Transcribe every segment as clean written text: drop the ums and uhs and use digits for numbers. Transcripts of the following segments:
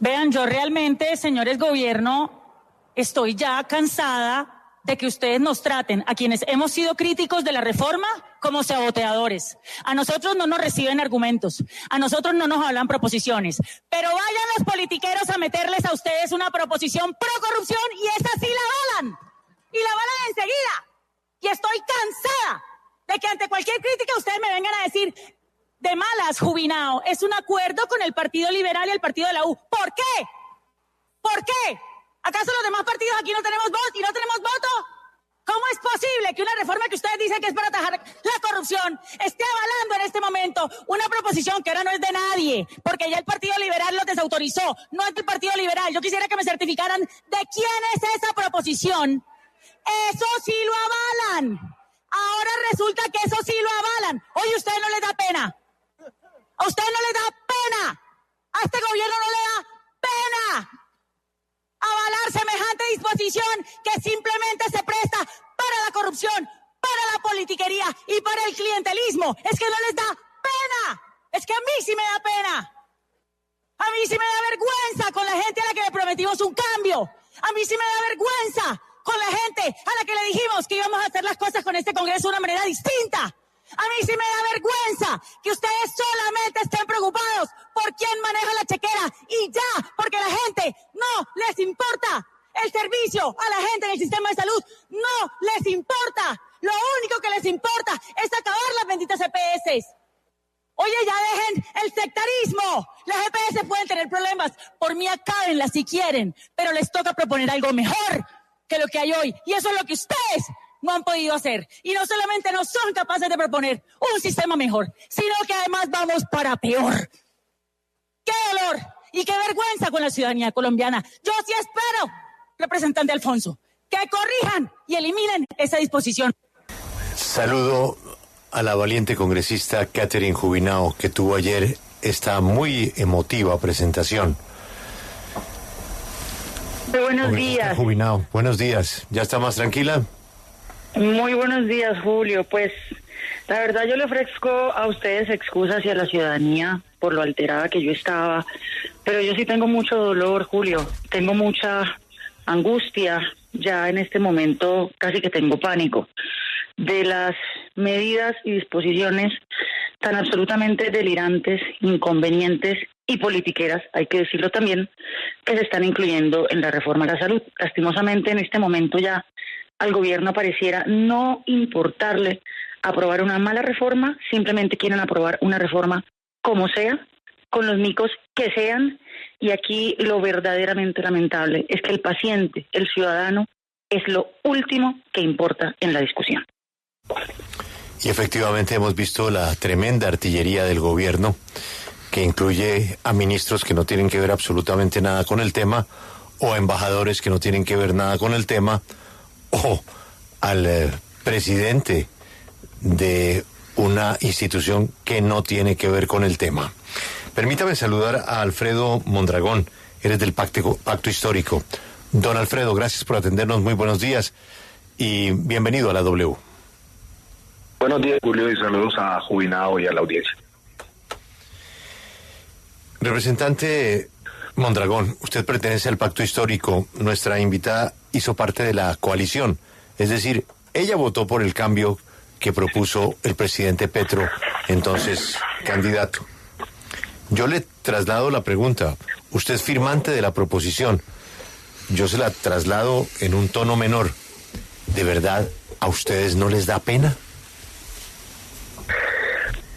Vean, yo realmente, señores gobierno, estoy ya cansada de que ustedes nos traten a quienes hemos sido críticos de la reforma como saboteadores. A nosotros no nos reciben argumentos, a nosotros no nos hablan proposiciones, pero vayan los politiqueros a meterles a ustedes una proposición pro corrupción y esa sí la avalan, y la avalan enseguida. Y estoy cansada de que ante cualquier crítica ustedes me vengan a decir de malas, Jubinao, es un acuerdo con el Partido Liberal y el Partido de la U. ¿Por qué? ¿Por qué? ¿Acaso los demás partidos aquí no tenemos voz y no tenemos voto? ¿Cómo es posible que una reforma que ustedes dicen que es para atajar la corrupción esté avalando en este momento una proposición que ahora no es de nadie? Porque ya el Partido Liberal lo desautorizó, no es del Partido Liberal. Yo quisiera que me certificaran de quién es esa proposición. Eso sí lo avalan. Ahora resulta que eso sí lo avalan. Oye, ¿a ustedes no les da pena? ¿A ustedes no les da pena? ¿A este gobierno no le da pena avalar semejante disposición que simplemente se presta para la corrupción, para la politiquería y para el clientelismo? Es que no les da pena. Es que a mí sí me da pena. A mí sí me da vergüenza con la gente a la que le prometimos un cambio. A mí sí me da vergüenza con la gente a la que le dijimos que íbamos a hacer las cosas con este Congreso de una manera distinta. A mí sí me da vergüenza que ustedes solamente estén preocupados por quién maneja la chequera y ya, porque a la gente no les importa el servicio a la gente en el sistema de salud, no les importa. Lo único que les importa es acabar las benditas EPS. Oye, ya dejen el sectarismo. Las EPS pueden tener problemas, por mí acábenlas si quieren, pero les toca proponer algo mejor que lo que hay hoy, y eso es lo que ustedes no han podido hacer. Y no solamente no son capaces de proponer un sistema mejor, sino que además vamos para peor. ¡Qué dolor! Y qué vergüenza con la ciudadanía colombiana. Yo sí espero, representante Alfonso, que corrijan y eliminen esa disposición. Saludo a la valiente congresista Catherine Jubinao, que tuvo ayer esta muy emotiva presentación. Buenos días. Jubinao, buenos días. ¿Ya está más tranquila? Muy buenos días, Julio. Pues la verdad yo le ofrezco a ustedes excusas y a la ciudadanía por lo alterada que yo estaba, pero yo sí tengo mucho dolor, Julio. Tengo mucha angustia. Ya en este momento casi que tengo pánico de las medidas y disposiciones tan absolutamente delirantes, inconvenientes y politiqueras, hay que decirlo también, que se están incluyendo en la reforma a la salud. Lastimosamente en este momento ya al gobierno pareciera no importarle aprobar una mala reforma, simplemente quieren aprobar una reforma como sea, con los micos que sean, y aquí lo verdaderamente lamentable es que el paciente, el ciudadano, es lo último que importa en la discusión. Y efectivamente hemos visto la tremenda artillería del gobierno, que incluye a ministros que no tienen que ver absolutamente nada con el tema, o a embajadores que no tienen que ver nada con el tema, o al presidente de una institución que no tiene que ver con el tema. Permítame saludar a Alfredo Mondragón, eres del Pacto Histórico. Don Alfredo, gracias por atendernos, muy buenos días y bienvenido a la W. Buenos días, Julio, y saludos a Jubinao y a la audiencia. Representante Mondragón, usted pertenece al Pacto Histórico. Nuestra invitada hizo parte de la coalición, es decir, ella votó por el cambio que propuso el presidente Petro, entonces candidato. Yo le traslado la pregunta, usted es firmante de la proposición, yo se la traslado en un tono menor. ¿De verdad a ustedes no les da pena?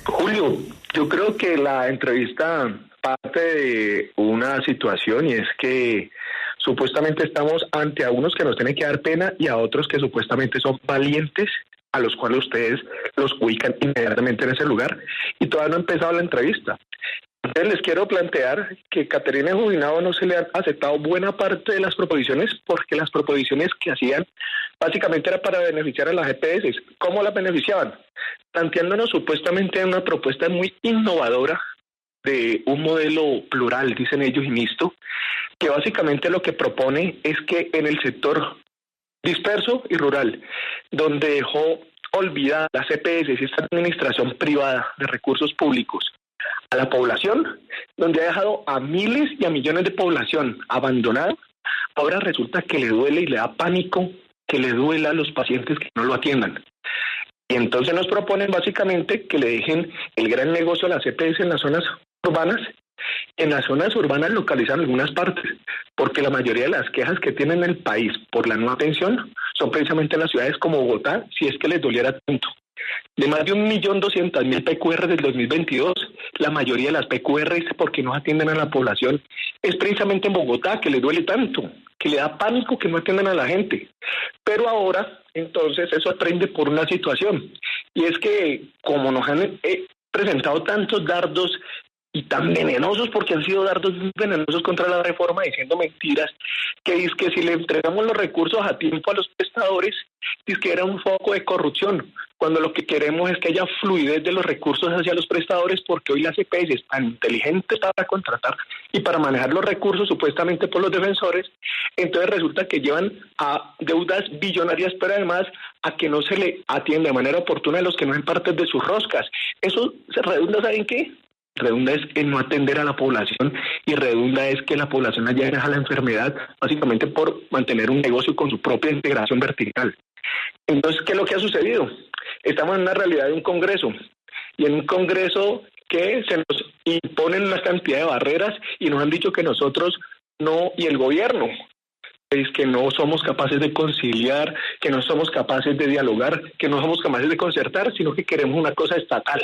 Julio, yo creo que la entrevista parte de una situación, y es que supuestamente estamos ante a unos que nos tienen que dar pena y a otros que supuestamente son valientes, a los cuales ustedes los ubican inmediatamente en ese lugar, y todavía no ha empezado la entrevista. Entonces les quiero plantear que Catherine Jubinao no se le han aceptado buena parte de las proposiciones, porque las proposiciones que hacían básicamente era para beneficiar a las EPS. ¿Cómo las beneficiaban? Planteándonos supuestamente una propuesta muy innovadora de un modelo plural, dicen ellos, y mixto, que básicamente lo que propone es que en el sector disperso y rural, donde dejó olvidadas las EPS y esta administración privada de recursos públicos, a la población, donde ha dejado a miles y a millones de población abandonada, ahora resulta que le duele y le da pánico que le duela a los pacientes que no lo atiendan. Y entonces nos proponen básicamente que le dejen el gran negocio a las EPS en las zonas urbanas. En las zonas urbanas localizan algunas partes, porque la mayoría de las quejas que tienen el país por la no atención son precisamente en las ciudades como Bogotá, si es que les doliera tanto. De más de 1.200.000 PQR del 2022, la mayoría de las PQR, porque no atienden a la población, es precisamente en Bogotá, que les duele tanto, que le da pánico que no atiendan a la gente. Pero ahora, entonces, eso aprende por una situación, y es que como nos han presentado tantos dardos y tan venenosos, porque han sido dardos venenosos contra la reforma, diciendo mentiras, que es que si le entregamos los recursos a tiempo a los prestadores, es que era un foco de corrupción, cuando lo que queremos es que haya fluidez de los recursos hacia los prestadores, porque hoy las EPS están inteligentes para contratar y para manejar los recursos supuestamente por los defensores, entonces resulta que llevan a deudas billonarias, pero además a que no se le atiende de manera oportuna a los que no son parte de sus roscas. Eso se redunda, ¿saben qué? Redunda es en no atender a la población y redunda es que la población allá deja la enfermedad básicamente por mantener un negocio con su propia integración vertical. Entonces, ¿qué es lo que ha sucedido? Estamos en una realidad de un Congreso, y en un Congreso que se nos imponen una cantidad de barreras y nos han dicho que nosotros no, y el gobierno, es que no somos capaces de conciliar, que no somos capaces de dialogar, que no somos capaces de concertar, sino que queremos una cosa estatal.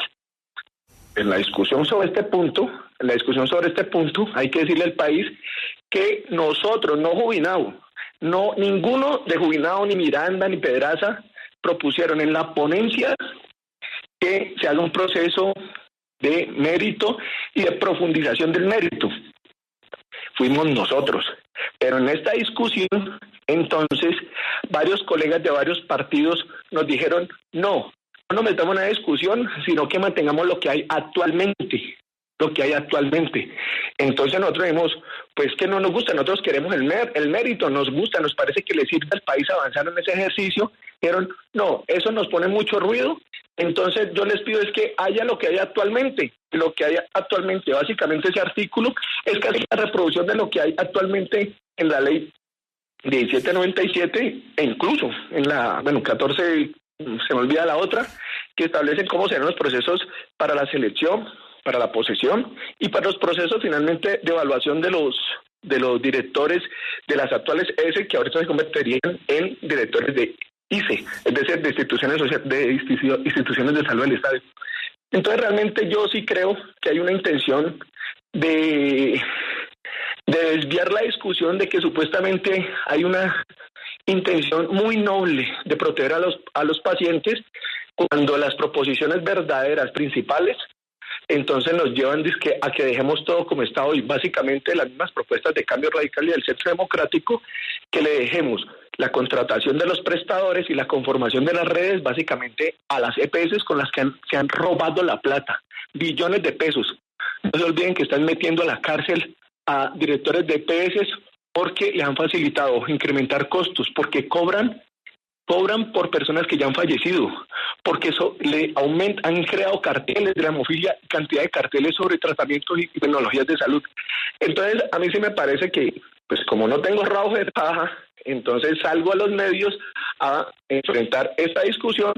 En la discusión sobre este punto, hay que decirle al país que nosotros, no Jubinado, no ninguno de Jubinado, ni Miranda, ni Pedraza, propusieron en la ponencia que se haga un proceso de mérito y de profundización del mérito. Fuimos nosotros. Pero en esta discusión, entonces, varios colegas de varios partidos nos dijeron, no metamos en una discusión, sino que mantengamos lo que hay actualmente. Entonces nosotros dijimos, pues que no nos gusta, nosotros queremos el mérito, nos gusta, nos parece que le sirve al país avanzar en ese ejercicio. Dijeron, no, eso nos pone mucho ruido, entonces yo les pido es que haya lo que hay actualmente. Lo que hay actualmente, básicamente ese artículo, es casi la reproducción de lo que hay actualmente en la ley 1797, e incluso en la, 14, se me olvida la otra, que establecen cómo serán los procesos para la selección, para la posesión y para los procesos finalmente de evaluación de los directores de las actuales ESE, que ahorita se convertirían en directores de ICE, es decir, de instituciones de salud del Estado. Entonces realmente yo sí creo que hay una intención de desviar la discusión, de que supuestamente hay una intención muy noble de proteger a los pacientes, cuando las proposiciones verdaderas, principales, entonces nos llevan a que dejemos todo como está hoy. Básicamente las mismas propuestas de Cambio Radical y del Centro Democrático, que le dejemos la contratación de los prestadores y la conformación de las redes básicamente a las EPS con las que se han robado la plata, billones de pesos. No se olviden que están metiendo a la cárcel a directores de EPS porque le han facilitado incrementar costos, porque cobran por personas que ya han fallecido, porque eso han creado carteles de la hemofilia, cantidad de carteles sobre tratamientos y tecnologías de salud. Entonces, a mí sí me parece que, pues como no tengo rabo de paja, entonces salgo a los medios a enfrentar esta discusión,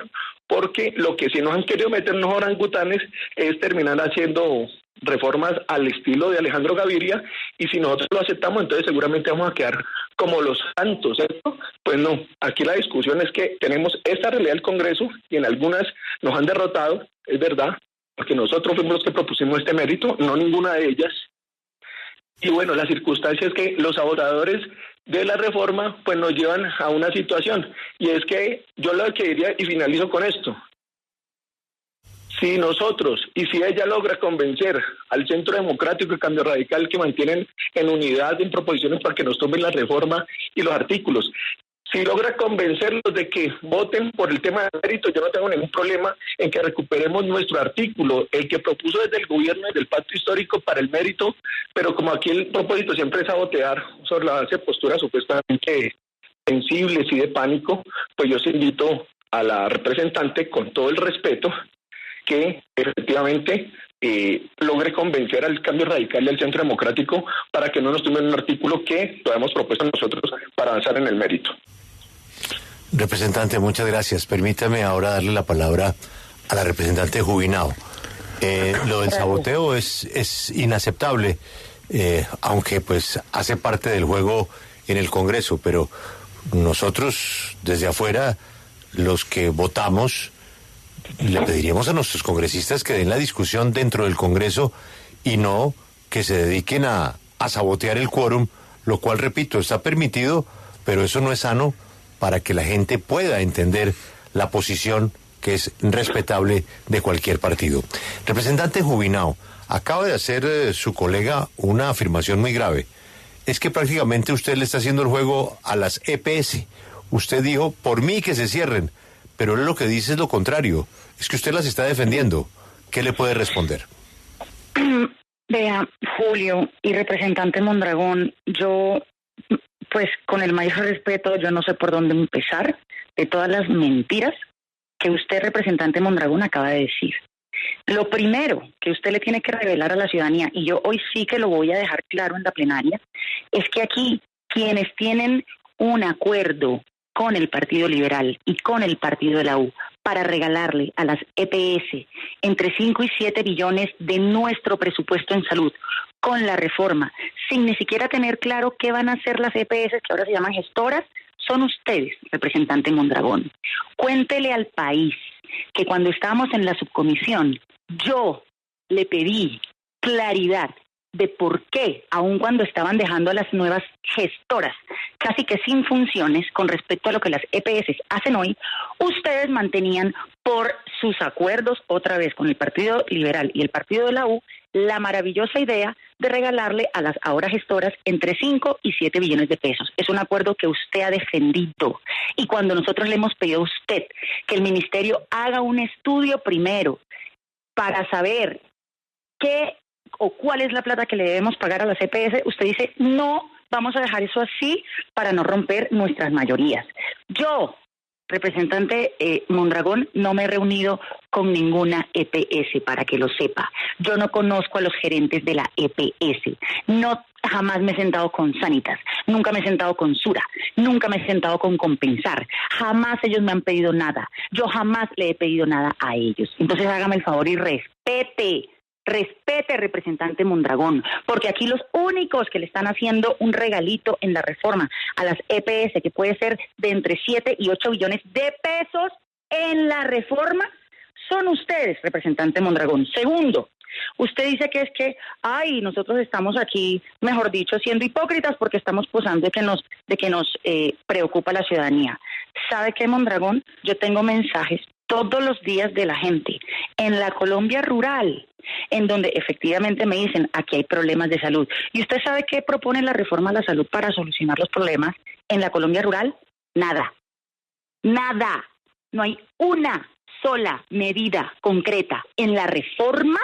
porque lo que sí nos han querido meternos orangutanes es terminar haciendo reformas al estilo de Alejandro Gaviria, y si nosotros lo aceptamos, entonces seguramente vamos a quedar como los santos, ¿cierto? Pues no, aquí la discusión es que tenemos esta realidad del Congreso, y en algunas nos han derrotado, es verdad, porque nosotros fuimos los que propusimos este mérito, no ninguna de ellas. Y bueno, la circunstancia es que los aborradores de la reforma pues nos llevan a una situación, y es que yo lo que diría, y finalizo con esto: si nosotros, y si ella logra convencer al Centro Democrático y Cambio Radical, que mantienen en unidad en proposiciones para que nos tomen la reforma y los artículos, si logra convencerlos de que voten por el tema de mérito, yo no tengo ningún problema en que recuperemos nuestro artículo, el que propuso desde el gobierno, desde el pacto histórico para el mérito, pero como aquí el propósito siempre es sabotear sobre la base de posturas supuestamente sensibles y de pánico, pues yo os invito a la representante, con todo el respeto, que efectivamente logre convencer al Cambio Radical y al Centro Democrático para que no nos tomen un artículo que lo hemos propuesto nosotros para avanzar en el mérito. Representante, muchas gracias. Permítame ahora darle la palabra a la representante Jubinao. Lo del saboteo es inaceptable, aunque pues hace parte del juego en el Congreso, pero nosotros desde afuera, los que votamos, le pediríamos a nuestros congresistas que den la discusión dentro del Congreso y no que se dediquen a sabotear el quórum, lo cual, repito, está permitido, pero eso no es sano para que la gente pueda entender la posición que es respetable de cualquier partido. Representante Jubinao, acaba de hacer su colega una afirmación muy grave. Es que prácticamente usted le está haciendo el juego a las EPS. Usted dijo, por mí que se cierren, pero él lo que dice es lo contrario. Es que usted las está defendiendo. ¿Qué le puede responder? Vea, Julio y representante Mondragón, yo, pues con el mayor respeto, yo no sé por dónde empezar de todas las mentiras que usted, representante Mondragón, acaba de decir. Lo primero que usted le tiene que revelar a la ciudadanía, y yo hoy sí que lo voy a dejar claro en la plenaria, es que aquí quienes tienen un acuerdo con el Partido Liberal y con el Partido de la U para regalarle a las EPS entre 5 y 7 billones de nuestro presupuesto en salud con la reforma, sin ni siquiera tener claro qué van a hacer las EPS, que ahora se llaman gestoras, son ustedes, representante Mondragón. Cuéntele al país que cuando estábamos en la subcomisión, yo le pedí claridad de por qué, aun cuando estaban dejando a las nuevas gestoras casi que sin funciones con respecto a lo que las EPS hacen hoy, ustedes mantenían por sus acuerdos otra vez con el Partido Liberal y el Partido de la U la maravillosa idea de regalarle a las ahora gestoras entre 5 y 7 billones de pesos. Es un acuerdo que usted ha defendido. Y cuando nosotros le hemos pedido a usted que el ministerio haga un estudio primero para saber qué o cuál es la plata que le debemos pagar a las EPS, usted dice, no, vamos a dejar eso así para no romper nuestras mayorías. Yo, representante Mondragón, no me he reunido con ninguna EPS, para que lo sepa. Yo no conozco a los gerentes de la EPS. Jamás me he sentado con Sanitas, nunca me he sentado con Sura, nunca me he sentado con Compensar. Jamás ellos me han pedido nada. Yo jamás le he pedido nada a ellos. Entonces hágame el favor y respete, representante Mondragón, porque aquí los únicos que le están haciendo un regalito en la reforma a las EPS, que puede ser de entre 7 y 8 billones de pesos en la reforma, son ustedes, representante Mondragón. Segundo, usted dice que es que, nosotros estamos aquí, mejor dicho, siendo hipócritas porque estamos posando de que nos preocupa la ciudadanía. ¿Sabe qué, Mondragón? Yo tengo mensajes todos los días de la gente en la Colombia rural, en donde efectivamente me dicen, aquí hay problemas de salud. ¿Y usted sabe qué propone la reforma a la salud para solucionar los problemas en la Colombia rural? Nada. No hay una sola medida concreta en la reforma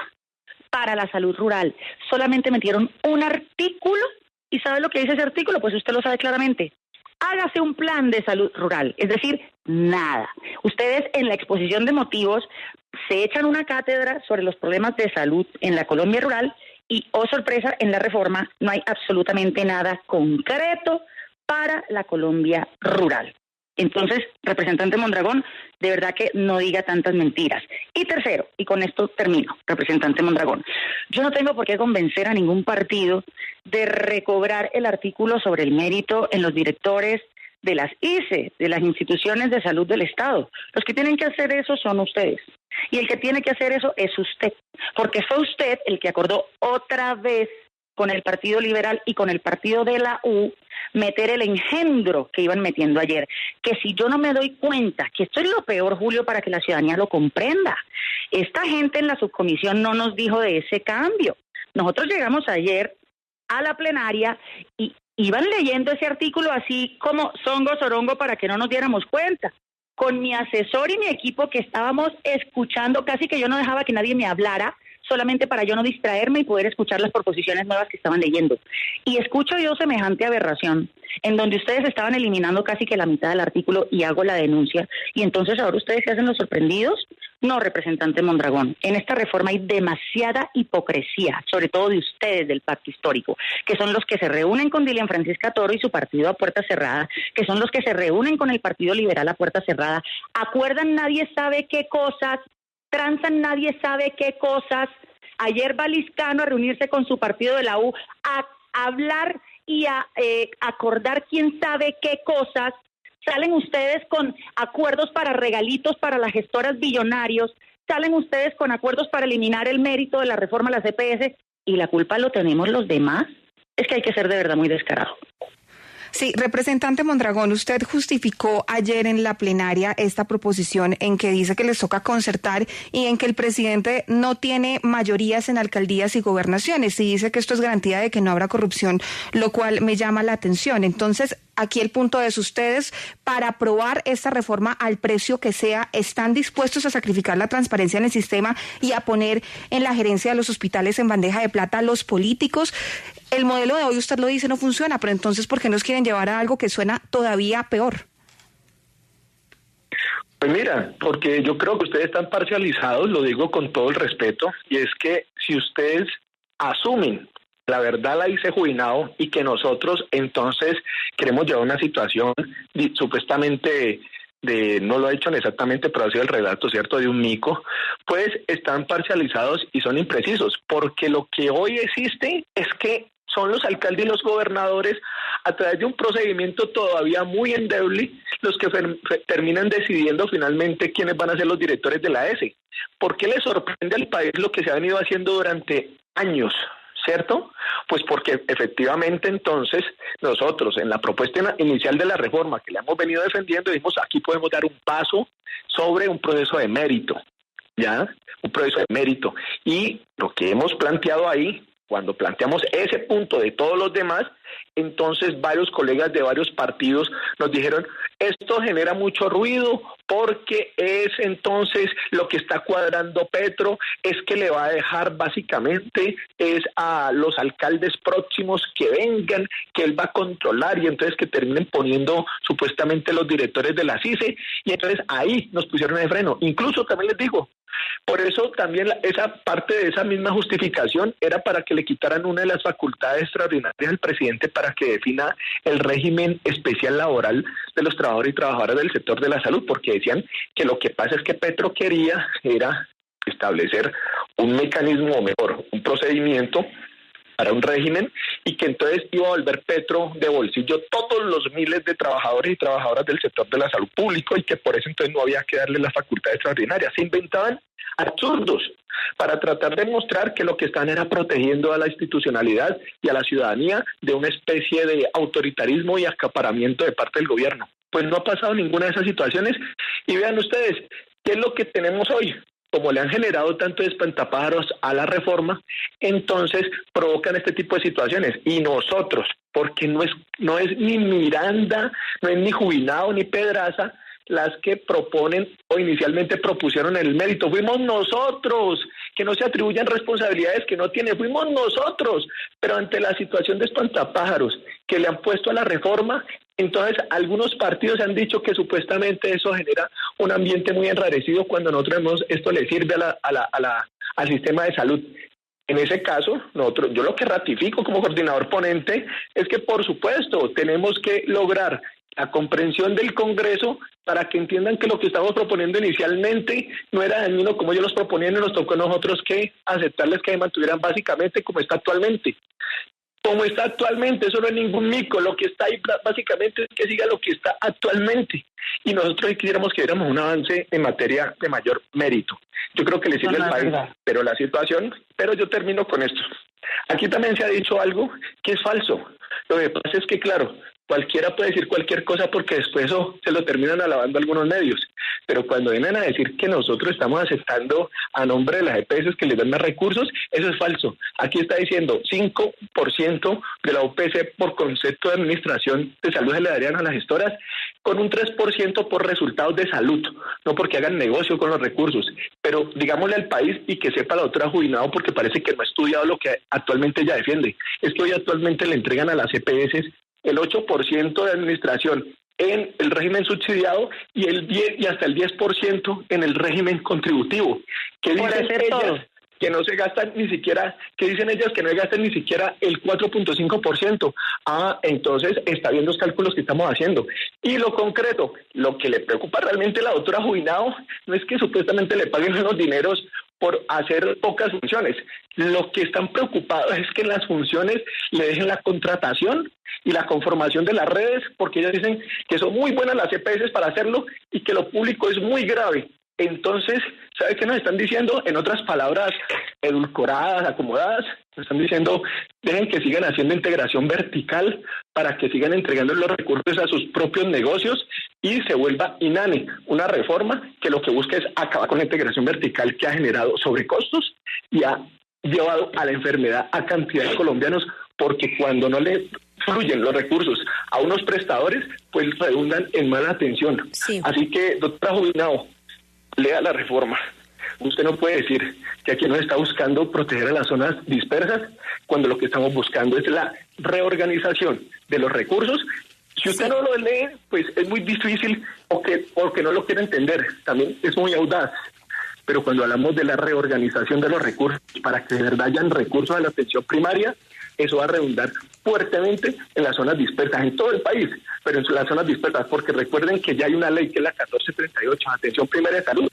para la salud rural. Solamente metieron un artículo, ¿y sabe lo que dice ese artículo? Pues usted lo sabe claramente. Hágase un plan de salud rural, es decir, nada. Ustedes en la exposición de motivos se echan una cátedra sobre los problemas de salud en la Colombia rural y, oh sorpresa, en la reforma no hay absolutamente nada concreto para la Colombia rural. Entonces, representante Mondragón, de verdad que no diga tantas mentiras. Y tercero, y con esto termino, representante Mondragón, yo no tengo por qué convencer a ningún partido de recobrar el artículo sobre el mérito en los directores de las ICE, de las instituciones de salud del Estado. Los que tienen que hacer eso son ustedes. Y el que tiene que hacer eso es usted, porque fue usted el que acordó otra vez con el Partido Liberal y con el Partido de la U meter el engendro que iban metiendo ayer. Que si yo no me doy cuenta, que esto es lo peor, Julio, para que la ciudadanía lo comprenda. Esta gente en la subcomisión no nos dijo de ese cambio. Nosotros llegamos ayer a la plenaria y iban leyendo ese artículo así como songo, sorongo, para que no nos diéramos cuenta. Con mi asesor y mi equipo que estábamos escuchando, casi que yo no dejaba que nadie me hablara, solamente para yo no distraerme y poder escuchar las proposiciones nuevas que estaban leyendo. Y escucho yo semejante aberración, en donde ustedes estaban eliminando casi que la mitad del artículo y hago la denuncia. Y entonces ahora ustedes se hacen los sorprendidos. No, representante Mondragón, en esta reforma hay demasiada hipocresía, sobre todo de ustedes del pacto histórico, que son los que se reúnen con Dilian Francisca Toro y su partido a puerta cerrada, que son los que se reúnen con el Partido Liberal a puerta cerrada, acuerdan nadie sabe qué cosas, transan nadie sabe qué cosas. Ayer va Liscano a reunirse con su partido de la U a hablar y a acordar quién sabe qué cosas. Salen ustedes con acuerdos para regalitos para las gestoras billonarios, salen ustedes con acuerdos para eliminar el mérito de la reforma a las EPS y la culpa lo tenemos los demás. Es que hay que ser de verdad muy descarado. Sí, representante Mondragón, usted justificó ayer en la plenaria esta proposición en que dice que les toca concertar y en que el presidente no tiene mayorías en alcaldías y gobernaciones y dice que esto es garantía de que no habrá corrupción, lo cual me llama la atención. Entonces, aquí el punto es, ustedes para aprobar esta reforma al precio que sea, ¿están dispuestos a sacrificar la transparencia en el sistema y a poner en la gerencia de los hospitales en bandeja de plata a los políticos? El modelo de hoy, usted lo dice, no funciona, pero entonces, ¿por qué nos quieren llevar a algo que suena todavía peor? Pues mira, porque yo creo que ustedes están parcializados, lo digo con todo el respeto, y es que si ustedes asumen la verdad la dice Juinao y que nosotros entonces queremos llevar una situación supuestamente no lo ha dicho exactamente, pero ha sido el relato, ¿cierto?, de un mico, pues están parcializados y son imprecisos, porque lo que hoy existe es que son los alcaldes y los gobernadores, a través de un procedimiento todavía muy endeble, los que terminan decidiendo finalmente quiénes van a ser los directores de la ESE. ¿Por qué le sorprende al país lo que se ha venido haciendo durante años? ¿Cierto? Pues porque efectivamente entonces nosotros en la propuesta inicial de la reforma que le hemos venido defendiendo dijimos aquí podemos dar un paso sobre un proceso de mérito, ¿ya? Un proceso de mérito. Y lo que hemos planteado ahí, cuando planteamos ese punto de todos los demás, entonces varios colegas de varios partidos nos dijeron, esto genera mucho ruido porque es entonces lo que está cuadrando Petro, es que le va a dejar básicamente es a los alcaldes próximos que vengan, que él va a controlar y entonces que terminen poniendo supuestamente los directores de la CICE y entonces ahí nos pusieron de freno. Incluso también les digo, por eso también esa parte de esa misma justificación era para que le quitaran una de las facultades extraordinarias al presidente para que defina el régimen especial laboral de los trabajadores y trabajadoras del sector de la salud, porque decían que lo que pasa es que Petro quería era establecer un mecanismo, o mejor, un procedimiento para un régimen y que entonces iba a volver Petro de bolsillo todos los miles de trabajadores y trabajadoras del sector de la salud público y que por eso entonces no había que darle la facultad extraordinaria. Se inventaban absurdos para tratar de mostrar que lo que están era protegiendo a la institucionalidad y a la ciudadanía de una especie de autoritarismo y acaparamiento de parte del gobierno. Pues no ha pasado ninguna de esas situaciones y vean ustedes, ¿qué es lo que tenemos hoy? Como le han generado tanto espantapájaros a la reforma, entonces provocan este tipo de situaciones. Y nosotros, porque no es ni Miranda, no es ni Juinao, ni Pedraza, las que proponen o inicialmente propusieron el mérito. Fuimos nosotros, que no se atribuyan responsabilidades que no tienen, fuimos nosotros. Pero ante la situación de espantapájaros que le han puesto a la reforma, entonces algunos partidos han dicho que supuestamente eso genera un ambiente muy enrarecido cuando nosotros vemos esto le sirve al sistema de salud. En ese caso, yo lo que ratifico como coordinador ponente es que por supuesto tenemos que lograr la comprensión del Congreso para que entiendan que lo que estamos proponiendo inicialmente no era dañino como ellos los proponían y nos tocó a nosotros que aceptarles que se mantuvieran básicamente como está actualmente. Como está actualmente, eso no es ningún mico, lo que está ahí básicamente es que siga lo que está actualmente. Y nosotros quisiéramos que diéramos un avance en materia de mayor mérito. Yo creo que le sirve al país, pero la situación, pero yo termino con esto. Aquí también se ha dicho algo que es falso. Lo que pasa es que, claro, cualquiera puede decir cualquier cosa porque después eso se lo terminan alabando algunos medios. Pero cuando vienen a decir que nosotros estamos aceptando a nombre de las EPS que les dan más recursos, eso es falso. Aquí está diciendo 5% de la UPC por concepto de administración de salud se le darían a las gestoras, con un 3% por resultados de salud, no porque hagan negocio con los recursos. Pero digámosle al país y que sepa la doctora Juinao, porque parece que no ha estudiado lo que actualmente ella defiende. Es que hoy actualmente le entregan a las EPS el 8% de administración en el régimen subsidiado y hasta el 10% en el régimen contributivo. ¿Qué dicen ellas? Que no se gastan ni siquiera, que dicen ellas que no se gastan ni siquiera el 4.5%. Entonces está bien los cálculos que estamos haciendo. Y lo concreto, lo que le preocupa realmente a la doctora Jubinao no es que supuestamente le paguen unos dineros por hacer pocas funciones. Lo que están preocupados es que en las funciones le dejen la contratación y la conformación de las redes, porque ellas dicen que son muy buenas las EPS para hacerlo y que lo público es muy grave. Entonces, ¿sabe qué nos están diciendo? En otras palabras, edulcoradas, acomodadas, nos están diciendo, dejen que sigan haciendo integración vertical para que sigan entregando los recursos a sus propios negocios y se vuelva INANE, una reforma que lo que busca es acabar con la integración vertical que ha generado sobrecostos y ha llevado a la enfermedad a cantidad de colombianos, porque cuando no le fluyen los recursos a unos prestadores, pues redundan en mala atención. Sí. Así que, doctora Jubinao, lea la reforma. Usted no puede decir que aquí nos está buscando proteger a las zonas dispersas cuando lo que estamos buscando es la reorganización de los recursos. Si usted no lo lee, pues es muy difícil porque no lo quiere entender. También es muy audaz. Pero cuando hablamos de la reorganización de los recursos para que de verdad hayan recursos a la atención primaria, eso va a redundar fuertemente en las zonas dispersas, en todo el país, pero en las zonas dispersas, porque recuerden que ya hay una ley que es la 1438, atención primaria de salud,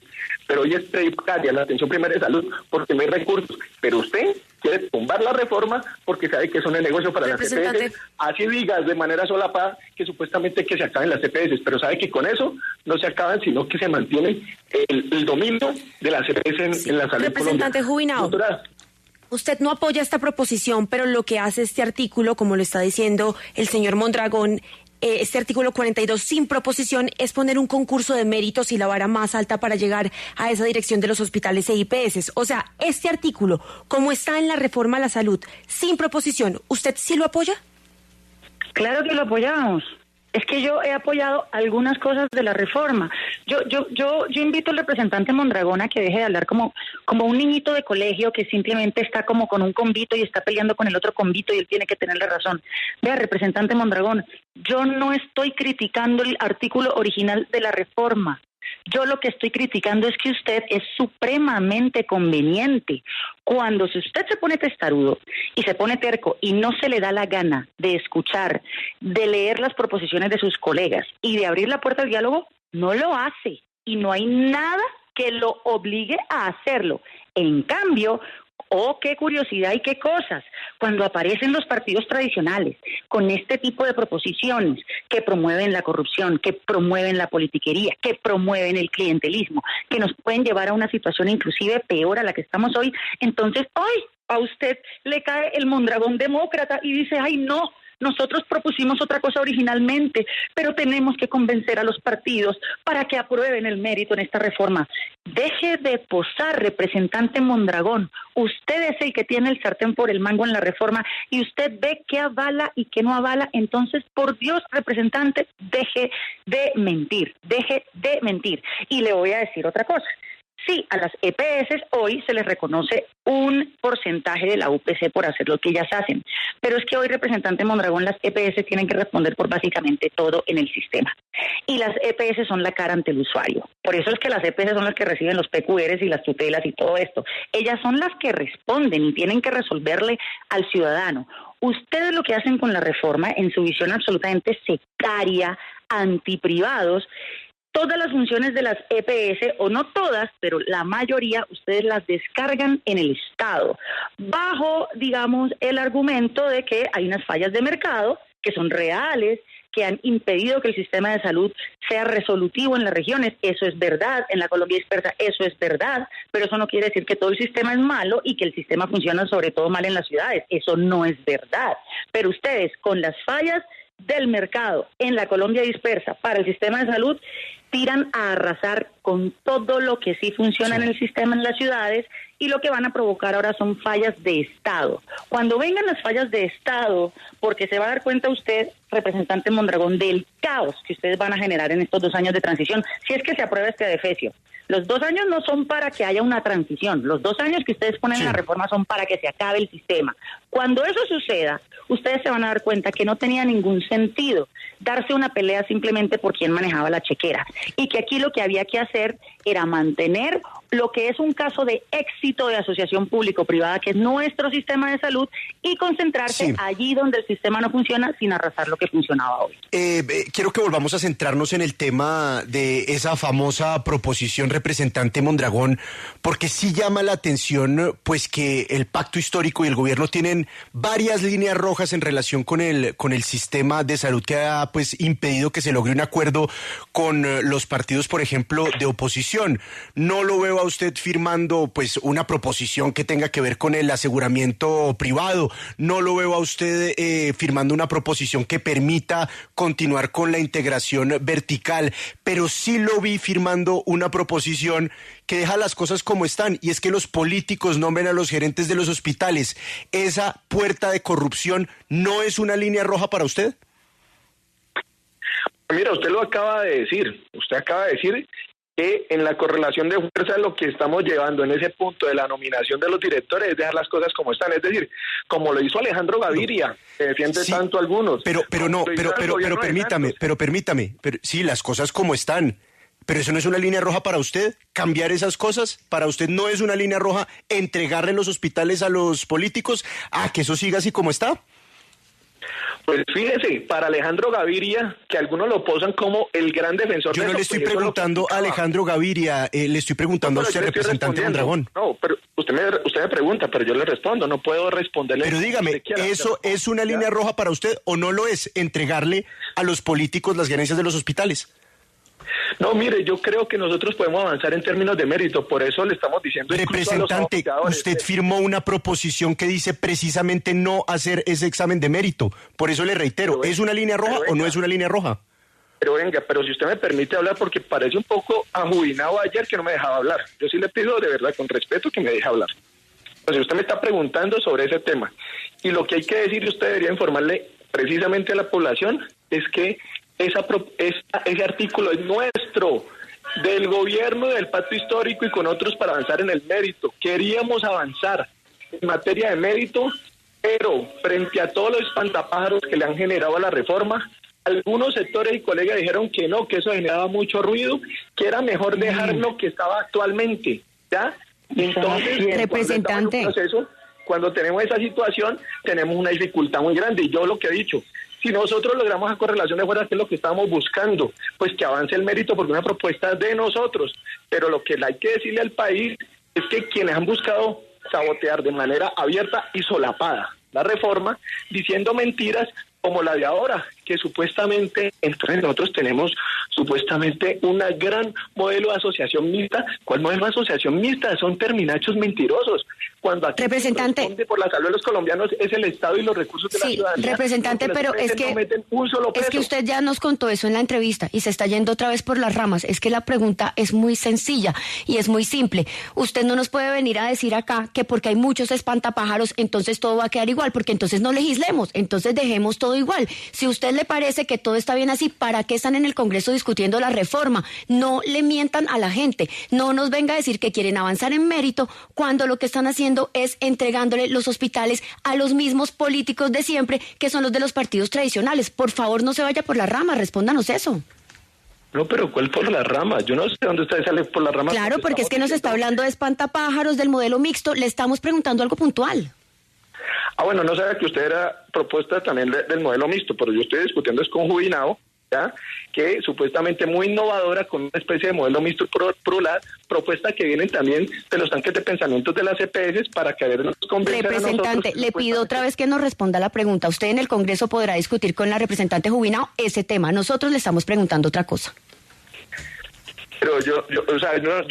pero hoy es precaria la atención primaria de salud porque no hay recursos, pero usted quiere tumbar la reforma porque sabe que son el negocio para las EPS, así digas de manera solapada que supuestamente que se acaben las EPS, pero sabe que con eso no se acaban, sino que se mantiene el dominio de las EPS en la salud. Representante Jubinao, usted no apoya esta proposición, pero lo que hace este artículo, como lo está diciendo el señor Mondragón, este artículo 42 sin proposición es poner un concurso de méritos y la vara más alta para llegar a esa dirección de los hospitales e IPS. O sea, este artículo, como está en la reforma a la salud, sin proposición, ¿usted sí lo apoya? Claro que lo apoyamos. Es que yo he apoyado algunas cosas de la reforma. Yo invito al representante Mondragón a que deje de hablar como un niñito de colegio que simplemente está como con un convito y está peleando con el otro convito y él tiene que tener la razón. Vea, representante Mondragón, yo no estoy criticando el artículo original de la reforma. Yo lo que estoy criticando es que usted es supremamente conveniente. Cuando si usted se pone testarudo y se pone terco y no se le da la gana de escuchar, de leer las proposiciones de sus colegas y de abrir la puerta al diálogo, no lo hace. Y no hay nada que lo obligue a hacerlo. En cambio, qué curiosidad y qué cosas, cuando aparecen los partidos tradicionales con este tipo de proposiciones que promueven la corrupción, que promueven la politiquería, que promueven el clientelismo, que nos pueden llevar a una situación inclusive peor a la que estamos hoy, entonces, a usted le cae el Mondragón demócrata y dice, no, nosotros propusimos otra cosa originalmente, pero tenemos que convencer a los partidos para que aprueben el mérito en esta reforma. Deje de posar, representante Mondragón. Usted es el que tiene el sartén por el mango en la reforma y usted ve qué avala y qué no avala. Entonces, por Dios, representante, deje de mentir. Y le voy a decir otra cosa. Sí, a las EPS hoy se les reconoce un porcentaje de la UPC por hacer lo que ellas hacen, pero es que hoy, representante Mondragón, las EPS tienen que responder por básicamente todo en el sistema. Y las EPS son la cara ante el usuario. Por eso es que las EPS son las que reciben los PQRs y las tutelas y todo esto. Ellas son las que responden y tienen que resolverle al ciudadano. Ustedes lo que hacen con la reforma, en su visión absolutamente secaria, antiprivados, todas las funciones de las EPS, o no todas, pero la mayoría, ustedes las descargan en el Estado, bajo, digamos, el argumento de que hay unas fallas de mercado que son reales, que han impedido que el sistema de salud sea resolutivo en las regiones. Eso es verdad, en la Colombia dispersa eso es verdad, pero eso no quiere decir que todo el sistema es malo y que el sistema funciona sobre todo mal en las ciudades. Eso no es verdad. Pero ustedes, con las fallas del mercado en la Colombia dispersa para el sistema de salud, tiran a arrasar con todo lo que sí funciona en el sistema en las ciudades, y lo que van a provocar ahora son fallas de Estado. Cuando vengan las fallas de Estado, porque se va a dar cuenta usted, representante Mondragón, del caos que ustedes van a generar en estos 2 años de transición, si es que se aprueba este adefesio. Los 2 años no son para que haya una transición. Los 2 años que ustedes ponen en la reforma son para que se acabe el sistema. Cuando eso suceda, ustedes se van a dar cuenta que no tenía ningún sentido darse una pelea simplemente por quién manejaba la chequera. Y que aquí lo que había que hacer era mantener lo que es un caso de éxito de asociación público-privada, que es nuestro sistema de salud, y concentrarse allí donde el sistema no funciona sin arrasar lo que funcionaba hoy. Quiero que volvamos a centrarnos en el tema de esa famosa proposición, representante Mondragón, porque sí llama la atención pues que el pacto histórico y el gobierno tienen varias líneas rojas en relación con el sistema de salud que ha pues impedido que se logre un acuerdo con los partidos, por ejemplo, de oposición. No lo veo a usted firmando pues una proposición que tenga que ver con el aseguramiento privado, no lo veo a usted firmando una proposición que permita continuar con la integración vertical, pero sí lo vi firmando una proposición que deja las cosas como están, y es que los políticos nombren a los gerentes de los hospitales. ¿Esa puerta de corrupción no es una línea roja para usted? Mira, usted lo acaba de decir, que en la correlación de fuerza lo que estamos llevando en ese punto de la nominación de los directores es dejar las cosas como están, es decir, como lo hizo Alejandro Gaviria, que defiende tanto a algunos. Pero permítame, sí, las cosas como están. ¿Pero eso no es una línea roja para usted? ¿Cambiar esas cosas? ¿Para usted no es una línea roja entregarle los hospitales a los políticos a que eso siga así como está? Pues fíjese, para Alejandro Gaviria, que algunos lo posan como el gran defensor de Yo no le estoy preguntando a Alejandro Gaviria, le estoy preguntando a usted, representante Mondragón. No, pero usted me pregunta, pero yo le respondo, no puedo responderle. Pero dígame, ¿eso es una línea roja para usted o no lo es, entregarle a los políticos las gerencias de los hospitales? No, mire, yo creo que nosotros podemos avanzar en términos de mérito, por eso le estamos diciendo... Representante, usted firmó una proposición que dice precisamente no hacer ese examen de mérito, por eso le reitero, ¿es una línea roja o no es una línea roja? Pero venga, pero si usted me permite hablar, porque parece un poco ajubinado ayer que no me dejaba hablar. Yo sí le pido de verdad, con respeto, que me deje hablar. Entonces usted me está preguntando sobre ese tema, y lo que hay que decir, y usted debería informarle precisamente a la población, es que ese artículo es nuestro, del gobierno, del pacto histórico y con otros para avanzar en el mérito. Queríamos avanzar en materia de mérito, pero frente a todos los espantapájaros que le han generado a la reforma, algunos sectores y colegas dijeron que no, que eso generaba mucho ruido, que era mejor dejar lo que estaba actualmente, ¿ya? Entonces, representante, cuando tenemos esa situación, tenemos una dificultad muy grande, y yo lo que he dicho, si nosotros logramos esa correlación de fuerzas, que es lo que estamos buscando, pues que avance el mérito porque una propuesta es de nosotros, pero lo que hay que decirle al país es que quienes han buscado sabotear de manera abierta y solapada la reforma, diciendo mentiras como la de ahora, que supuestamente, entonces nosotros tenemos supuestamente una gran modelo de asociación mixta. ¿Cuál modelo de asociación mixta? Son terminachos mentirosos. Cuando aquí representante, responde por la salud de los colombianos es el Estado y los recursos de la ciudadanía. Representante, pero es que usted ya nos contó eso en la entrevista y se está yendo otra vez por las ramas. Es que la pregunta es muy sencilla y es muy simple. Usted no nos puede venir a decir acá que porque hay muchos espantapájaros, entonces todo va a quedar igual, porque entonces no legislemos, entonces dejemos todo igual. Si a usted le parece que todo está bien así, ¿para qué están en el Congreso discutiendo la reforma? No le mientan a la gente, no nos venga a decir que quieren avanzar en mérito cuando lo que están haciendo es entregándole los hospitales a los mismos políticos de siempre, que son los de los partidos tradicionales. Por favor, no se vaya por la rama, respóndanos eso. No, pero ¿cuál por la rama? Yo no sé dónde usted sale por la rama. Claro, porque es que nos está hablando de espantapájaros, del modelo mixto, le estamos preguntando algo puntual. Bueno, no sabía que usted era propuesta también del modelo mixto, pero yo estoy discutiendo es con Jubinado, ¿ya? Que supuestamente muy innovadora, con una especie de modelo mixto plural, propuesta que vienen también de los tanques de pensamientos de las EPS para que a ver nos convenza. Representante, le pido otra vez que nos responda la pregunta. Usted en el Congreso podrá discutir con la representante Jubinado ese tema. Nosotros le estamos preguntando otra cosa. Pero yo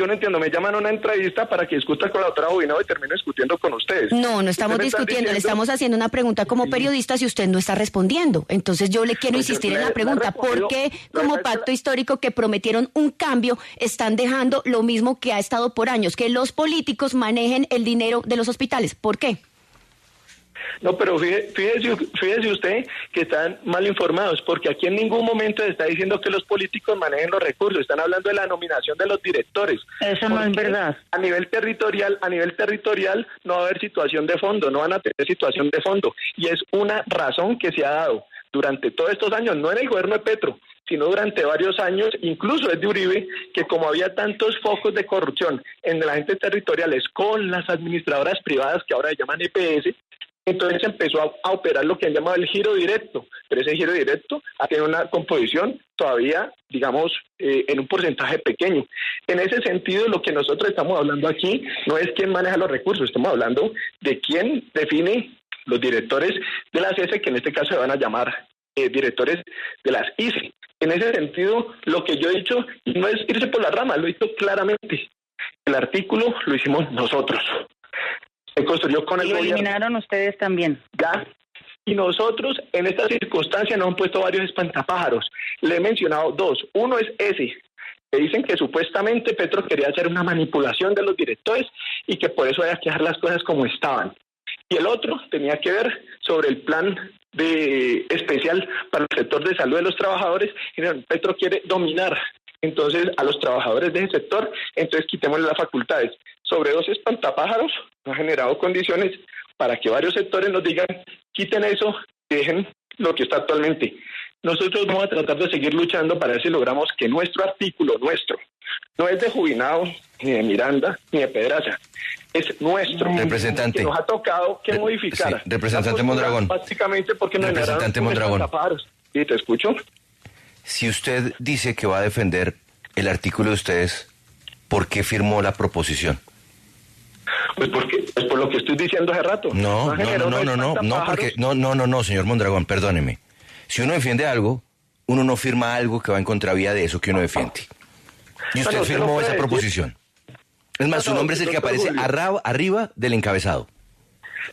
no entiendo, me llaman a una entrevista para que discuta con la doctora Jubinado y termino discutiendo con ustedes. No estamos discutiendo, le estamos haciendo una pregunta como periodista si usted no está respondiendo. Entonces yo le quiero insistir en la pregunta, ¿por qué como pacto histórico que prometieron un cambio están dejando lo mismo que ha estado por años, que los políticos manejen el dinero de los hospitales? ¿Por qué? No, pero fíjese usted que están mal informados, porque aquí en ningún momento se está diciendo que los políticos manejen los recursos, están hablando de la nominación de los directores. Eso no es verdad. A nivel territorial no va a haber situación de fondo, no van a tener situación de fondo, y es una razón que se ha dado durante todos estos años, no en el gobierno de Petro, sino durante varios años, incluso desde Uribe, que como había tantos focos de corrupción en las entes territoriales con las administradoras privadas que ahora se llaman EPS, entonces empezó a operar lo que han llamado el giro directo, pero ese giro directo ha tenido una composición todavía, digamos, en un porcentaje pequeño. En ese sentido, lo que nosotros estamos hablando aquí no es quién maneja los recursos, estamos hablando de quién define los directores de las ESE, que en este caso se van a llamar directores de las ICE. En ese sentido, lo que yo he dicho no es irse por la rama, lo he dicho claramente. El artículo lo hicimos nosotros. Se construyó con el gobierno. Lo eliminaron ustedes también. Ya. Y nosotros, en esta circunstancia, nos han puesto varios espantapájaros. Le he mencionado dos. Uno es ese, que dicen que supuestamente Petro quería hacer una manipulación de los directores y que por eso había que dejar las cosas como estaban. Y el otro tenía que ver sobre el plan especial para el sector de salud de los trabajadores. Petro quiere dominar entonces a los trabajadores de ese sector, entonces quitémosle las facultades. Sobre dos espantapájaros ha generado condiciones para que varios sectores nos digan, quiten eso y dejen lo que está actualmente. Nosotros vamos a tratar de seguir luchando para ver si logramos que nuestro artículo, no es de Jubinado, ni de Miranda, ni de Pedraza, es nuestro. Representante. Que nos ha tocado que modificar. Sí, representante Mondragón. Básicamente porque nos representante Mondragón. Sí, te escucho. Si usted dice que va a defender el artículo de ustedes, ¿por qué firmó la proposición? Pues por lo que estoy diciendo hace rato. No, señor Mondragón, perdóneme. Si uno defiende algo, uno no firma algo que va en contravía de eso que uno defiende. Y usted firmó esa proposición. Es más, su nombre es el que aparece arriba del encabezado.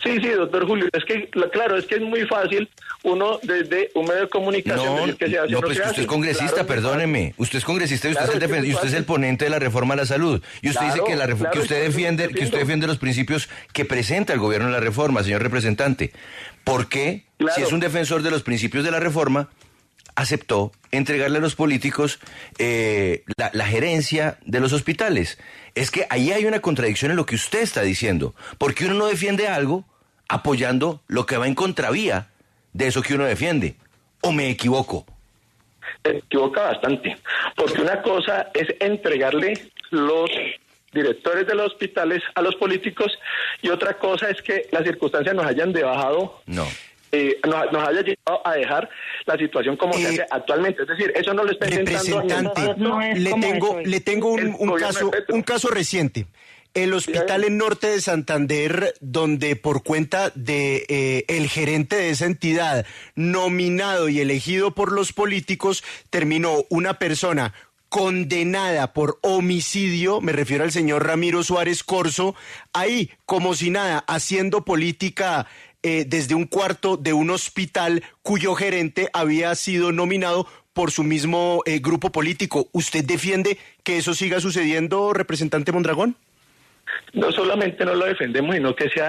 Sí, doctor Julio, es que, claro, es que es muy fácil uno desde un medio de comunicación decir que se hace. No, pues que usted es congresista, claro, perdóneme. Usted es congresista y usted es el ponente de la reforma a la salud. Y usted dice que usted defiende los principios que presenta el gobierno en la reforma, señor representante. ¿Por qué, si es un defensor de los principios de la reforma, aceptó entregarle a los políticos la gerencia de los hospitales? Es que ahí hay una contradicción en lo que usted está diciendo, porque uno no defiende algo apoyando lo que va en contravía de eso que uno defiende. ¿O me equivoco? Se equivoca bastante, porque una cosa es entregarle los directores de los hospitales a los políticos y otra cosa es que las circunstancias nos hayan debajado. No. Nos haya llevado a dejar la situación como se hace actualmente. Es decir, eso no lo está intentando. Representante, le tengo un caso reciente. El hospital en Norte de Santander, donde por cuenta de el gerente de esa entidad, nominado y elegido por los políticos, terminó una persona condenada por homicidio, me refiero al señor Ramiro Suárez Corzo, ahí como si nada, haciendo política desde un cuarto de un hospital cuyo gerente había sido nominado por su mismo grupo político. ¿Usted defiende que eso siga sucediendo, representante Mondragón? No solamente no lo defendemos, sino que se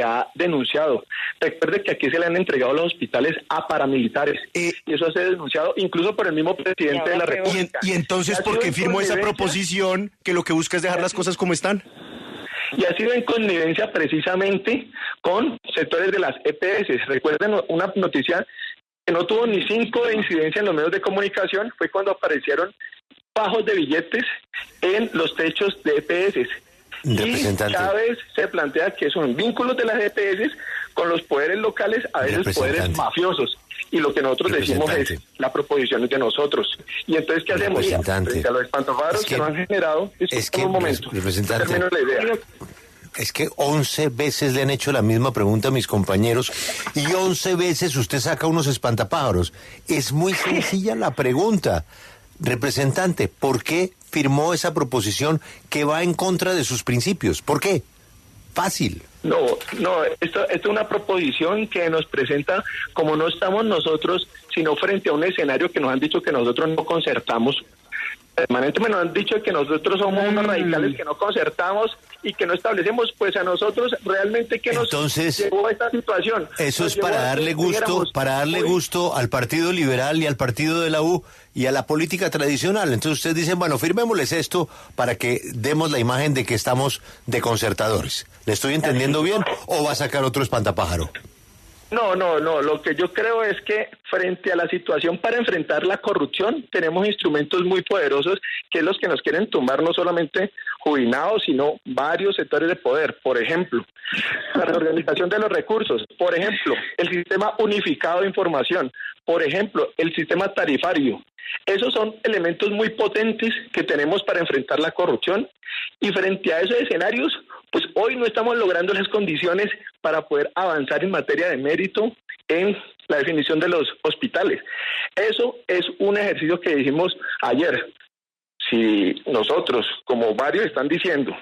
ha denunciado. Recuerde que aquí se le han entregado los hospitales a paramilitares y eso se ha denunciado incluso por el mismo presidente de la República. ¿Y entonces por qué firmó esa proposición que lo que busca es dejar las cosas como están? Y ha sido en connivencia precisamente con sectores de las EPS. Recuerden una noticia que no tuvo ni 5 de incidencia en los medios de comunicación, fue cuando aparecieron fajos de billetes en los techos de EPS. Y cada vez se plantea que son vínculos de las EPS con los poderes locales, a veces poderes mafiosos. Y lo que nosotros decimos es, la proposición es de nosotros. Y entonces, ¿qué hacemos? Frente a los espantapájaros que nos han generado, un momento, termino la idea. Es que 11 veces le han hecho la misma pregunta a mis compañeros y 11 veces usted saca unos espantapájaros. Es muy sencilla la pregunta. Representante, ¿por qué firmó esa proposición que va en contra de sus principios? ¿Por qué? Fácil. No, esto es una proposición que nos presenta como no estamos nosotros, sino frente a un escenario que nos han dicho que nosotros no concertamos. Permanentemente nos han dicho que nosotros somos unos radicales que no concertamos y que no establecemos, pues a nosotros realmente que nos llevó a esta situación. Eso nos es para darle gusto al Partido Liberal y al Partido de la U y a la política tradicional. Entonces ustedes dicen, bueno, firmémosles esto para que demos la imagen de que estamos de concertadores. ¿Le estoy entendiendo bien o va a sacar otro espantapájaro? No, lo que yo creo es que frente a la situación para enfrentar la corrupción tenemos instrumentos muy poderosos que es los que nos quieren tumbar no solamente jubilados, sino varios sectores de poder. Por ejemplo, la reorganización de los recursos, por ejemplo, el sistema unificado de información, por ejemplo, el sistema tarifario. Esos son elementos muy potentes que tenemos para enfrentar la corrupción y frente a esos escenarios, pues hoy no estamos logrando las condiciones para poder avanzar en materia de mérito en la definición de los hospitales. Eso es un ejercicio que dijimos ayer. Si nosotros, como varios están diciendo,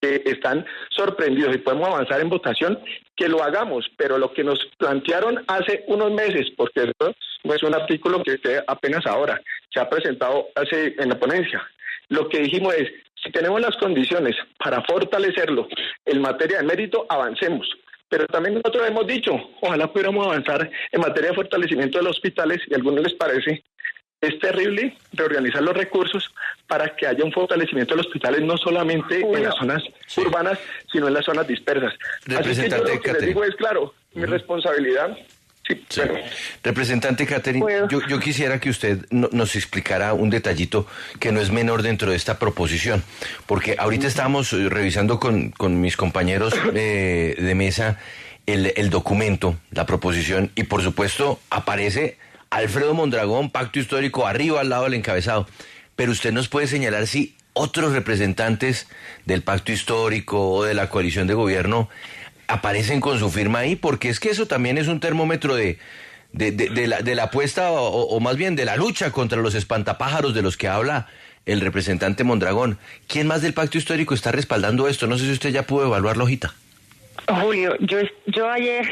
que están sorprendidos y podemos avanzar en votación, que lo hagamos, pero lo que nos plantearon hace unos meses, porque esto no es un artículo que esté apenas ahora, se ha presentado en la ponencia. Lo que dijimos es, si tenemos las condiciones para fortalecerlo en materia de mérito, avancemos. Pero también nosotros hemos dicho, ojalá pudiéramos avanzar en materia de fortalecimiento de los hospitales, y a algunos les parece, es terrible reorganizar los recursos para que haya un fortalecimiento de los hospitales no solamente en las zonas urbanas, sino en las zonas dispersas. Así que yo lo que les digo es, claro, mi responsabilidad. Sí. Bueno. Representante Catherine, yo quisiera que usted nos explicara un detallito que no es menor dentro de esta proposición, porque ahorita estamos revisando con mis compañeros de mesa el documento, la proposición, y por supuesto aparece Alfredo Mondragón, Pacto Histórico, arriba al lado del encabezado, pero usted nos puede señalar si otros representantes del Pacto Histórico o de la coalición de gobierno aparecen con su firma ahí, porque es que eso también es un termómetro de la apuesta o más bien de la lucha contra los espantapájaros de los que habla el representante Mondragón. ¿Quién más del Pacto Histórico está respaldando esto? No sé si usted ya pudo evaluar la hojita. Julio, yo ayer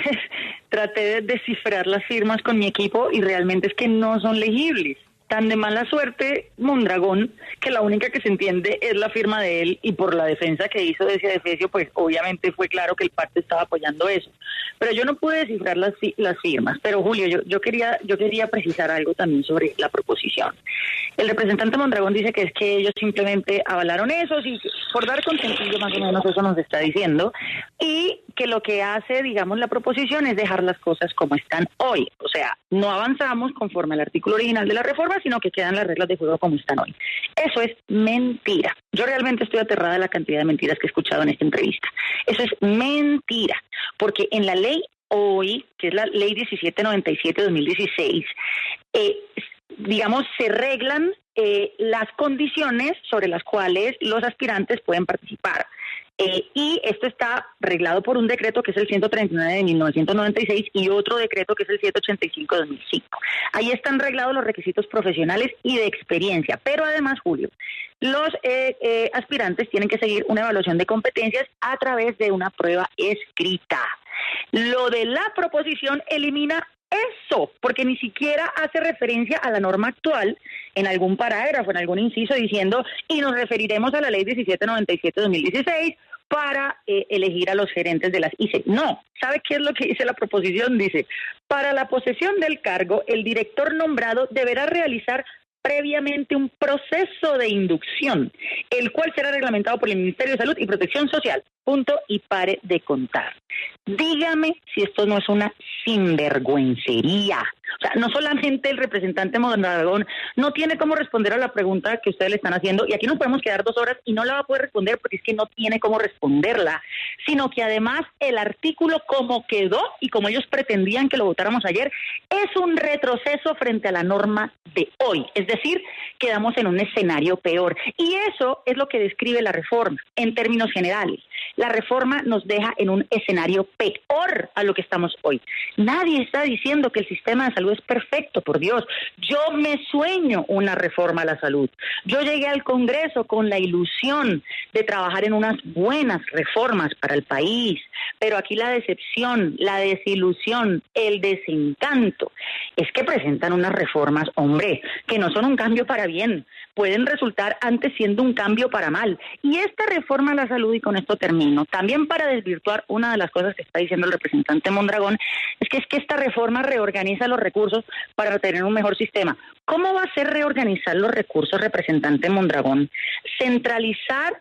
traté de descifrar las firmas con mi equipo y realmente es que no son legibles. Tan de mala suerte Mondragón, que la única que se entiende es la firma de él, y por la defensa que hizo de ese adefesio, pues obviamente fue claro que el pacto estaba apoyando eso. Pero yo no pude descifrar las firmas. Pero Julio, yo quería precisar algo también sobre la proposición. El representante Mondragón dice que es que ellos simplemente avalaron eso, y por dar contentillo más o menos eso nos está diciendo, y que lo que hace, digamos, la proposición es dejar las cosas como están hoy. O sea, no avanzamos conforme al artículo original de la reforma, sino que quedan las reglas de juego como están hoy. Eso es mentira. Yo realmente estoy aterrada de la cantidad de mentiras que he escuchado en esta entrevista. Eso es mentira, porque en la ley hoy, que es la ley 1797-2016, digamos, se reglan las condiciones sobre las cuales los aspirantes pueden participar. Y esto está reglado por un decreto que es el 139 de 1996 y otro decreto que es el 785 de 2005. Ahí están reglados los requisitos profesionales y de experiencia, pero además, Julio, los aspirantes tienen que seguir una evaluación de competencias a través de una prueba escrita. Lo de la proposición elimina eso, porque ni siquiera hace referencia a la norma actual en algún parágrafo, en algún inciso, diciendo, y nos referiremos a la ley 1797-2016 para elegir a los gerentes de las ICE. No, ¿sabe qué es lo que dice la proposición? Dice, para la posesión del cargo, el director nombrado deberá realizar previamente un proceso de inducción, el cual será reglamentado por el Ministerio de Salud y Protección Social. Punto y pare de contar. Dígame si esto no es una sinvergüencería. O sea, no solamente el representante Mondragón no tiene cómo responder a la pregunta que ustedes le están haciendo, y aquí nos podemos quedar 2 horas y no la va a poder responder porque es que no tiene cómo responderla, sino que además el artículo como quedó y como ellos pretendían que lo votáramos ayer, es un retroceso frente a la norma de hoy. Es decir, quedamos en un escenario peor. Y eso es lo que describe la reforma en términos generales. La reforma nos deja en un escenario peor a lo que estamos hoy. Nadie está diciendo que el sistema de salud es perfecto, por Dios. Yo me sueño una reforma a la salud. Yo llegué al Congreso con la ilusión de trabajar en unas buenas reformas para el país, pero aquí la decepción, la desilusión, el desencanto es que presentan unas reformas, hombre, que no son un cambio para bien, pueden resultar antes siendo un cambio para mal. Y esta reforma a la salud, y con esto termino, también para desvirtuar una de las cosas que está diciendo el representante Mondragón, es que esta reforma reorganiza los recursos para tener un mejor sistema. ¿Cómo va a ser reorganizar los recursos, representante Mondragón? Centralizar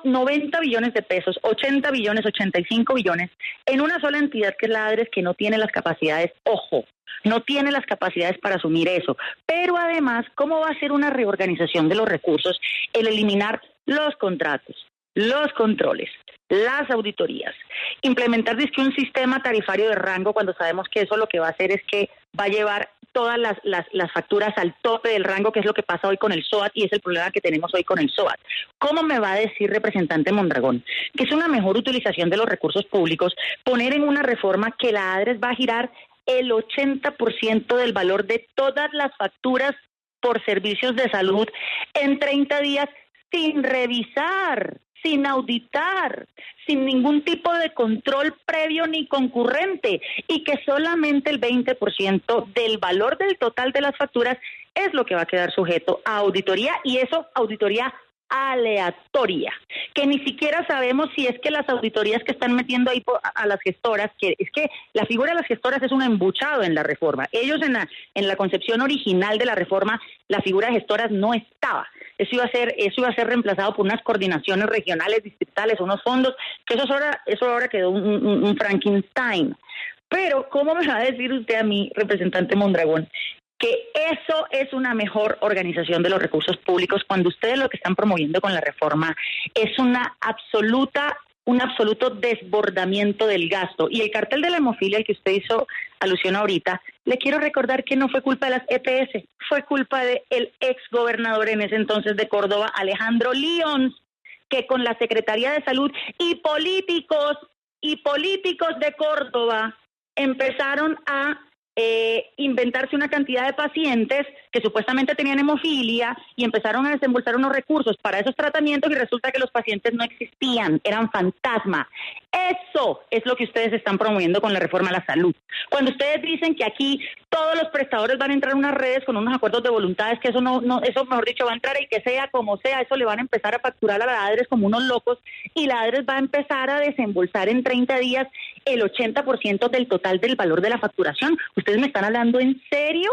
90 billones de pesos, 80 billones, 85 billones, en una sola entidad que es la ADRES, que no tiene las capacidades, ojo, no tiene las capacidades para asumir eso. Pero además, ¿cómo va a ser una reorganización de los recursos? El eliminar los contratos, los controles, las auditorías, implementar un sistema tarifario de rango, cuando sabemos que eso lo que va a hacer es que va a llevar todas las facturas al tope del rango, que es lo que pasa hoy con el SOAT y es el problema que tenemos hoy con el SOAT. ¿Cómo me va a decir, representante Mondragón, que es una mejor utilización de los recursos públicos poner en una reforma que la ADRES va a girar el 80% del valor de todas las facturas por servicios de salud en 30 días sin revisar, sin auditar, sin ningún tipo de control previo ni concurrente, y que solamente el 20% del valor del total de las facturas es lo que va a quedar sujeto a auditoría, y eso, auditoría aleatoria, que ni siquiera sabemos si es que las auditorías que están metiendo ahí a las gestoras, que es que la figura de las gestoras es un embuchado en la reforma. Ellos en la concepción original de la reforma, la figura de gestoras no estaba. Eso iba a ser reemplazado por unas coordinaciones regionales, distritales, unos fondos, que eso ahora quedó un Frankenstein. Pero, ¿cómo me va a decir usted a mí, representante Mondragón, que eso es una mejor organización de los recursos públicos cuando ustedes lo que están promoviendo con la reforma es un absoluto desbordamiento del gasto? Y el cartel de la hemofilia al que usted hizo alusión ahorita, le quiero recordar que no fue culpa de las EPS, fue culpa del exgobernador en ese entonces de Córdoba, Alejandro Lyons, que con la Secretaría de Salud y políticos de Córdoba empezaron a inventarse una cantidad de pacientes que supuestamente tenían hemofilia y empezaron a desembolsar unos recursos para esos tratamientos y resulta que los pacientes no existían, eran fantasma. Eso es lo que ustedes están promoviendo con la reforma a la salud. Cuando ustedes dicen que aquí todos los prestadores van a entrar en unas redes con unos acuerdos de voluntades, que eso eso mejor dicho va a entrar y que sea como sea, eso le van a empezar a facturar a la ADRES como unos locos y la ADRES va a empezar a desembolsar en 30 días el 80% del total del valor de la facturación. ¿Ustedes me están hablando en serio?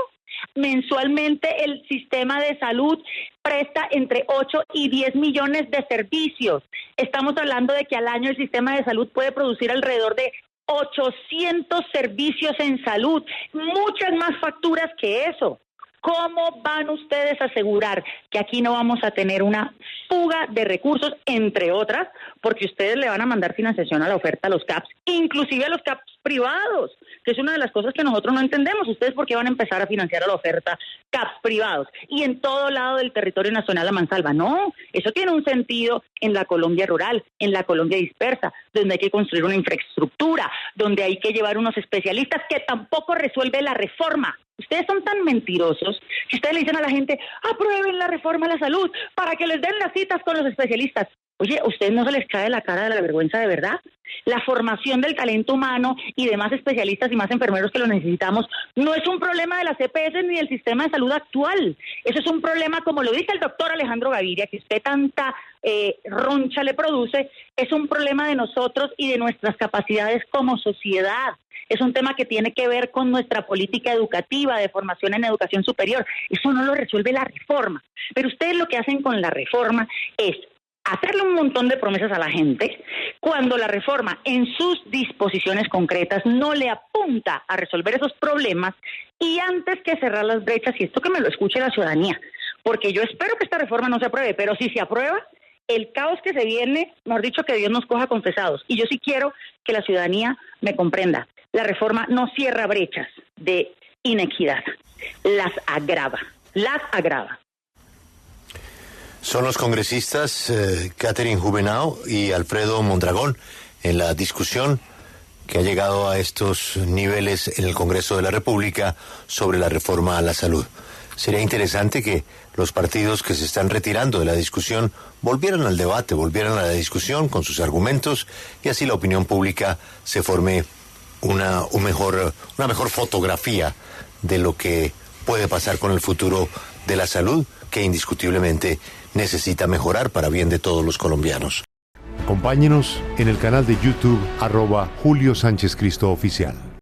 Mensualmente el sistema de salud presta entre 8 y 10 millones de servicios. Estamos hablando de que al año el sistema de salud puede producir alrededor de 800 servicios en salud, muchas más facturas que eso. ¿Cómo van ustedes a asegurar que aquí no vamos a tener una fuga de recursos, entre otras, porque ustedes le van a mandar financiación a la oferta a los CAPS, inclusive a los CAPS privados, que es una de las cosas que nosotros no entendemos? ¿Ustedes por qué van a empezar a financiar a la oferta CAPS privados? Y en todo lado del territorio nacional a mansalva. No, eso tiene un sentido en la Colombia rural, en la Colombia dispersa, donde hay que construir una infraestructura, donde hay que llevar unos especialistas, que tampoco resuelve la reforma. Ustedes son tan mentirosos que ustedes le dicen a la gente, aprueben la reforma a la salud para que les den las citas con los especialistas. Oye, ¿a ustedes no se les cae la cara de la vergüenza de verdad? La formación del talento humano y de más especialistas y más enfermeros que lo necesitamos no es un problema de las EPS ni del sistema de salud actual. Eso es un problema, como lo dice el doctor Alejandro Gaviria, que usted tanta roncha le produce, es un problema de nosotros y de nuestras capacidades como sociedad. Es un tema que tiene que ver con nuestra política educativa de formación en educación superior. Eso no lo resuelve la reforma. Pero ustedes lo que hacen con la reforma es hacerle un montón de promesas a la gente cuando la reforma en sus disposiciones concretas no le apunta a resolver esos problemas, y antes que cerrar las brechas, y esto que me lo escuche la ciudadanía, porque yo espero que esta reforma no se apruebe, pero si se aprueba, el caos que se viene, mejor dicho, que Dios nos coja confesados. Y yo sí quiero que la ciudadanía me comprenda. La reforma no cierra brechas de inequidad, las agrava. Son los congresistas Catherine Juvenao y Alfredo Mondragón en la discusión que ha llegado a estos niveles en el Congreso de la República sobre la reforma a la salud. Sería interesante que los partidos que se están retirando de la discusión volvieran al debate, volvieran a la discusión con sus argumentos y así la opinión pública se forme una mejor fotografía de lo que puede pasar con el futuro de la salud, que indiscutiblemente necesita mejorar para bien de todos los colombianos. Acompáñenos en el canal de YouTube @Julio Sánchez Cristo Oficial.